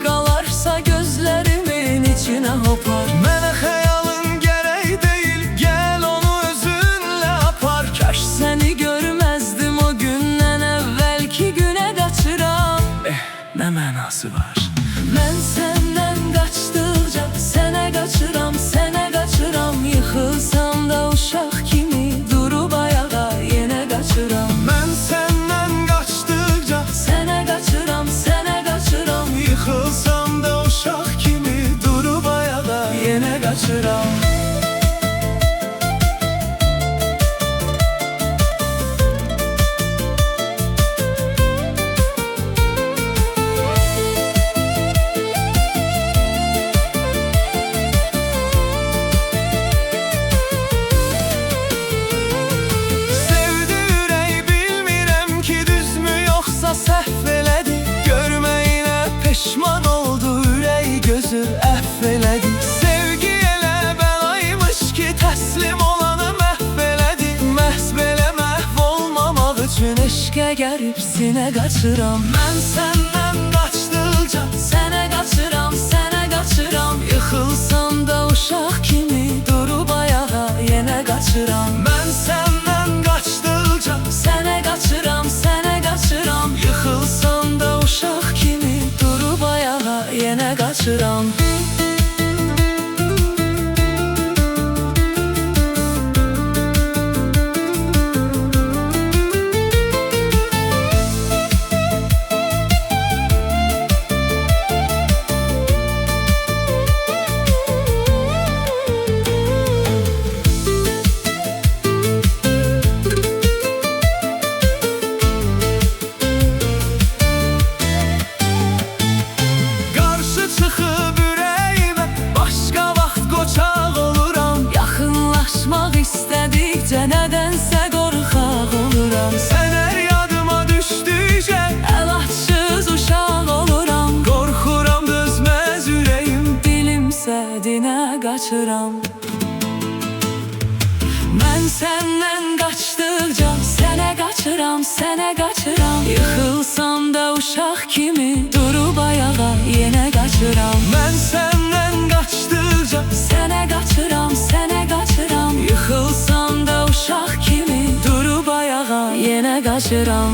qalarsa gözlərimin içinə hopar. Mənə xəyalın gərək deyil, gəl onu özünlə apar. Kaş səni görməzdim o gündən əvvəlki günə qaçıram. Nə mənası var? Mən səndən qaçdıqca sənə qaçıram, sənə qaçıram. Yıxılsam da uşaq kimi durub ayağa yenə qaçıram. Mən səndən qaçdıqca Sənə qaçıram, sənə qaçıram. yıxılsam da uşaq kimi durub ayağa Yenə qaçıram. Sevdi ürək, bilmirəm ki düzmü yoxsa səhv elədi. Görməyinə peşman oldu ürək, gözü əhv elədi. Sevgi elə bəlaymış ki təslim olanı məhv elədi. Məhz belə məhv olmamaq üçün Eşqə gəlib sinə qaçıram. mən səndən qaçdıqca Sənə qaçıram, sənə qaçıram. Yıxılsam da uşaq kimi durub ayağa yenə qaçıram. Mən səndən qaçdıqca Sənə qaçıram, sənə qaçıram. Yıxılsam da uşaq kimi durub ayağa yenə qaçıram. qarşı çıxıb ürəyimə başqa vaxt qoçaq oluram. Yaxınlaşmaq istədikcə nədənsə qorxaq oluram. Sən hər yadıma düşdükcə Əl açsız uşaq oluram. qorxuram dözməz ürəyim. Dilimsə dinə qaçıram. Mən səndən qaçdıqca sənə qaçıram, sənə qaçıram. Yıxılsam da uşaq kimi durub ayağa yenə qaçıram. Mən səndən qaçdıqca Sənə qaçıram, sənə qaçıram. Yıxılsam da uşaq kimi durub ayağa yenə qaçıram.